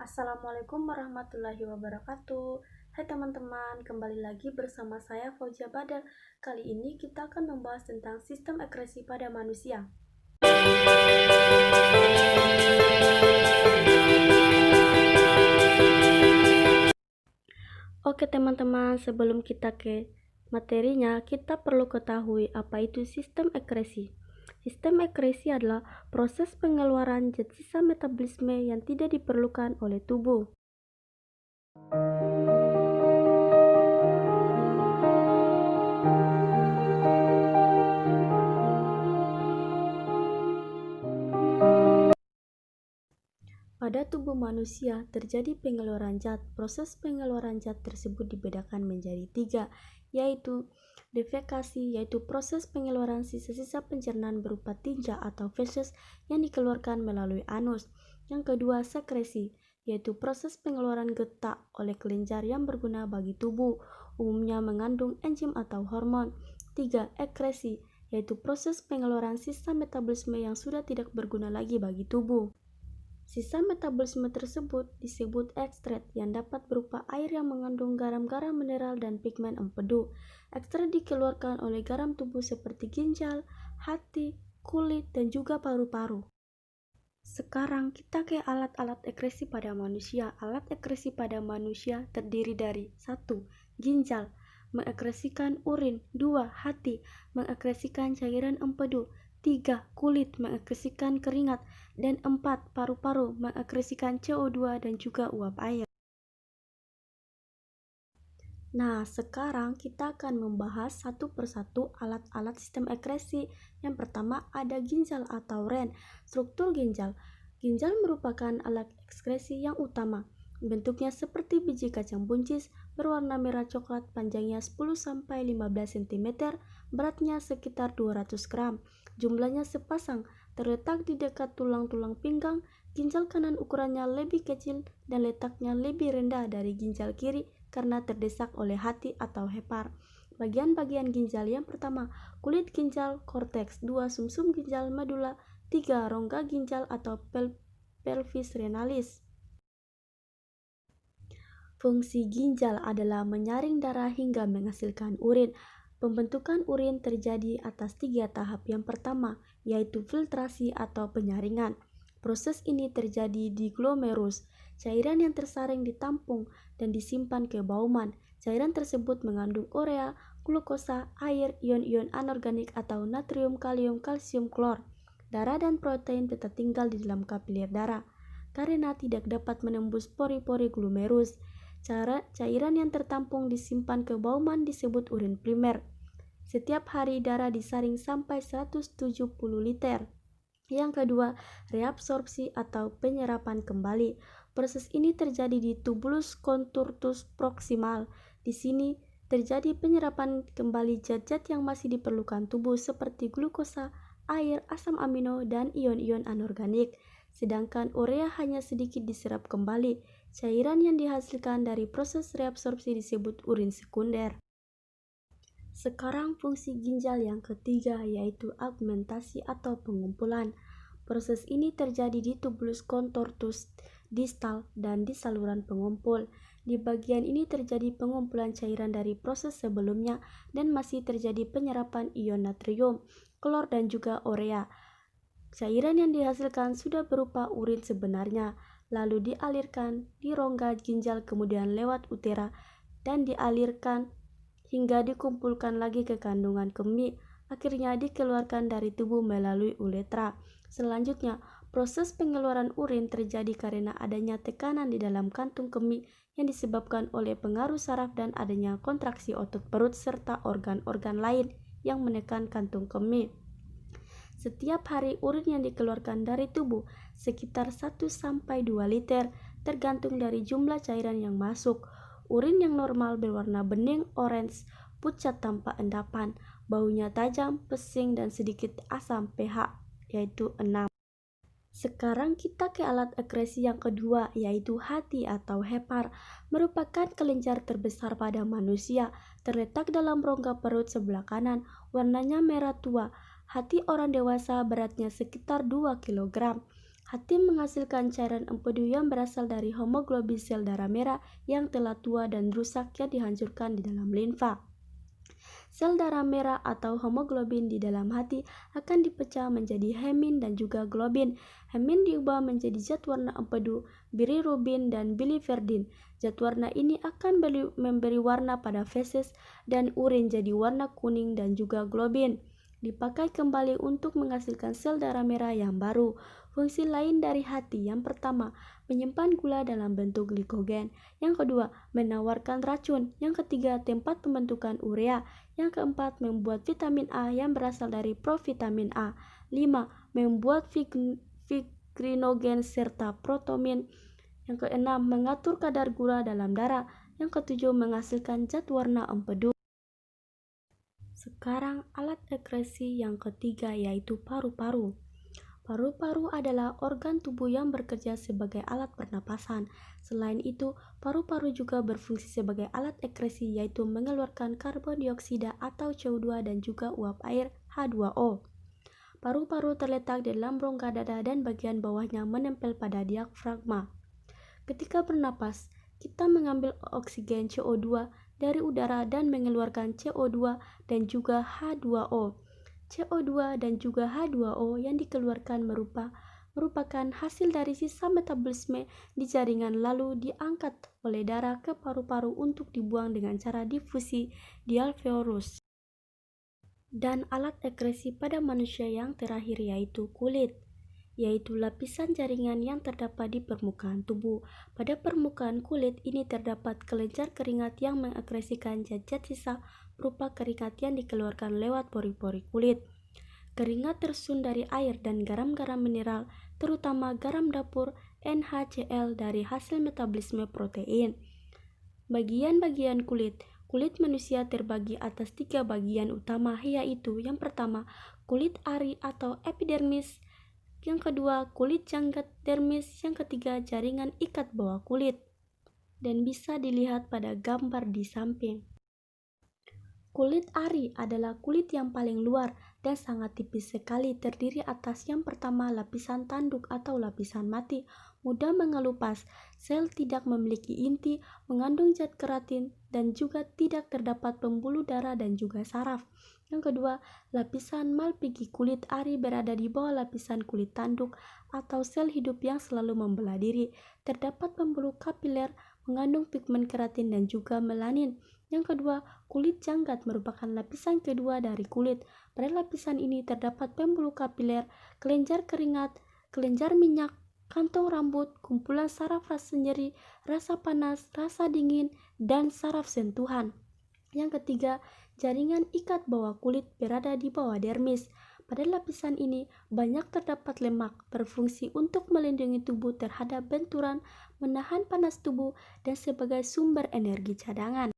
Assalamualaikum warahmatullahi wabarakatuh. Hai teman-teman, kembali lagi bersama saya Fauzia Badar. Kali ini kita akan membahas tentang sistem ekskresi pada manusia. Oke teman-teman, sebelum kita ke materinya, kita perlu ketahui apa itu sistem ekskresi. Sistem ekskresi adalah proses pengeluaran zat sisa metabolisme yang tidak diperlukan oleh tubuh. Pada tubuh manusia terjadi pengeluaran zat. Proses pengeluaran zat tersebut dibedakan menjadi 3, yaitu defekasi, yaitu proses pengeluaran sisa-sisa pencernaan berupa tinja atau feses yang dikeluarkan melalui anus. Yang kedua, sekresi, yaitu proses pengeluaran getah oleh kelenjar yang berguna bagi tubuh, umumnya mengandung enzim atau hormon. 3, ekskresi, yaitu proses pengeluaran sisa metabolisme yang sudah tidak berguna lagi bagi tubuh. Sisa metabolisme tersebut disebut ekstrat yang dapat berupa air yang mengandung garam-garam mineral dan pigmen empedu. Ekstrat dikeluarkan oleh garam tubuh seperti ginjal, hati, kulit, dan juga paru-paru. Sekarang kita ke alat-alat ekskresi pada manusia. Alat ekskresi pada manusia terdiri dari 1. Ginjal mengekskresikan urin. 2. Hati mengekskresikan cairan empedu. 3. Kulit mengekskresikan keringat. Dan 4. Paru-paru mengekskresikan CO2 dan juga uap air. Nah, sekarang kita akan membahas satu persatu alat-alat sistem ekskresi. Yang pertama ada ginjal atau ren. Struktur ginjal. Ginjal merupakan alat ekskresi yang utama. Bentuknya seperti biji kacang buncis, berwarna merah coklat, panjangnya 10-15 cm, beratnya sekitar 200 gram. Jumlahnya sepasang, terletak di dekat tulang-tulang pinggang. Ginjal kanan ukurannya lebih kecil dan letaknya lebih rendah dari ginjal kiri karena terdesak oleh hati atau hepar. Bagian-bagian ginjal yang pertama, kulit ginjal, korteks. 2. Sumsum ginjal, medula. 3. Rongga ginjal atau pelvis renalis. Fungsi ginjal adalah menyaring darah hingga menghasilkan urin. Pembentukan urin terjadi atas 3 tahap. Yang pertama, yaitu filtrasi atau penyaringan. Proses ini terjadi di glomerus. Cairan yang tersaring ditampung dan disimpan ke bauman. Cairan tersebut mengandung urea, glukosa, air, ion-ion anorganik atau natrium, kalium, kalsium, klor. Darah dan protein tetap tinggal di dalam kapiler darah karena tidak dapat menembus pori-pori glomerus. Cairan yang tertampung disimpan ke bauman disebut urin primer. Setiap hari darah disaring sampai 170 liter. Yang kedua, reabsorpsi atau penyerapan kembali. Proses ini terjadi di tubulus contortus proximal. Di sini terjadi penyerapan kembali zat-zat yang masih diperlukan tubuh seperti glukosa, air, asam amino, dan ion-ion anorganik. Sedangkan urea hanya sedikit diserap kembali. Cairan yang dihasilkan dari proses reabsorpsi disebut urin sekunder. Sekarang fungsi ginjal yang ketiga yaitu augmentasi atau pengumpulan. Proses ini terjadi di tubulus contortus distal dan di saluran pengumpul. Di bagian ini terjadi pengumpulan cairan dari proses sebelumnya dan masih terjadi penyerapan ion natrium, klor dan juga urea. Cairan yang dihasilkan sudah berupa urin sebenarnya, lalu dialirkan di rongga ginjal kemudian lewat utera dan dialirkan hingga dikumpulkan lagi ke kandungan kemih, akhirnya dikeluarkan dari tubuh melalui uretra. Selanjutnya, proses pengeluaran urin terjadi karena adanya tekanan di dalam kantung kemih yang disebabkan oleh pengaruh saraf dan adanya kontraksi otot perut serta organ-organ lain yang menekan kantung kemih. Setiap hari urin yang dikeluarkan dari tubuh sekitar 1-2 liter tergantung dari jumlah cairan yang masuk. Urin yang normal berwarna bening orange, pucat tanpa endapan, baunya tajam, pesing dan sedikit asam pH yaitu 6. Sekarang kita ke alat ekskresi yang kedua yaitu hati atau hepar, merupakan kelenjar terbesar pada manusia, terletak dalam rongga perut sebelah kanan, warnanya merah tua. Hati orang dewasa beratnya sekitar 2 kg. Hati menghasilkan cairan empedu yang berasal dari hemoglobin sel darah merah yang telah tua dan rusak yang dihancurkan di dalam limfa. Sel darah merah atau hemoglobin di dalam hati akan dipecah menjadi hemin dan juga globin. Hemin diubah menjadi zat warna empedu, bilirubin dan biliverdin. Zat warna ini akan memberi warna pada feses dan urin jadi warna kuning dan juga globin. Dipakai kembali untuk menghasilkan sel darah merah yang baru. Fungsi lain dari hati yang pertama, menyimpan gula dalam bentuk glikogen. Yang kedua, menawarkan racun. Yang ketiga, tempat pembentukan urea. Yang keempat, membuat vitamin A yang berasal dari provitamin A. 5. Membuat fibrinogen serta protomin. Yang keenam, mengatur kadar gula dalam darah. Yang ketujuh, menghasilkan zat warna empedu. Sekarang alat ekskresi yang ketiga yaitu paru-paru. Paru-paru adalah organ tubuh yang bekerja sebagai alat pernapasan. Selain itu, paru-paru juga berfungsi sebagai alat ekskresi yaitu mengeluarkan karbon dioksida atau CO2 dan juga uap air H2O. Paru-paru terletak di dalam rongga dada dan bagian bawahnya menempel pada diafragma. Ketika bernapas, kita mengambil oksigen CO2 dari udara dan mengeluarkan CO2 dan juga H2O. CO2 dan juga H2O yang dikeluarkan merupakan hasil dari sisa metabolisme di jaringan lalu diangkat oleh darah ke paru-paru untuk dibuang dengan cara difusi di alveolus. Dan alat ekskresi pada manusia yang terakhir yaitu kulit, yaitu lapisan jaringan yang terdapat di permukaan tubuh. Pada permukaan kulit ini terdapat kelenjar keringat yang mengekskresikan zat-zat sisa berupa keringat yang dikeluarkan lewat pori-pori kulit. Keringat tersusun dari air dan garam-garam mineral, terutama garam dapur NaCl dari hasil metabolisme protein. Bagian-bagian kulit. Kulit manusia terbagi atas 3 bagian utama, yaitu yang pertama, kulit ari atau epidermis, yang kedua, kulit janggut dermis, yang ketiga, jaringan ikat bawah kulit. Dan bisa dilihat pada gambar di samping. Kulit ari adalah kulit yang paling luar dan sangat tipis sekali, terdiri atas yang pertama lapisan tanduk atau lapisan mati, mudah mengelupas, sel tidak memiliki inti, mengandung zat keratin, dan juga tidak terdapat pembuluh darah dan juga saraf. Yang kedua, lapisan Malpighi. Kulit ari berada di bawah lapisan kulit tanduk atau sel hidup yang selalu membelah diri. Terdapat pembuluh kapiler, mengandung pigmen keratin dan juga melanin. Yang kedua, kulit janggut merupakan lapisan kedua dari kulit. Pada lapisan ini terdapat pembuluh kapiler, kelenjar keringat, kelenjar minyak, kantong rambut, kumpulan saraf rasa nyeri, rasa panas, rasa dingin, dan saraf sentuhan. Yang ketiga, jaringan ikat bawah kulit berada di bawah dermis. Pada lapisan ini banyak terdapat lemak, berfungsi untuk melindungi tubuh terhadap benturan, menahan panas tubuh, dan sebagai sumber energi cadangan.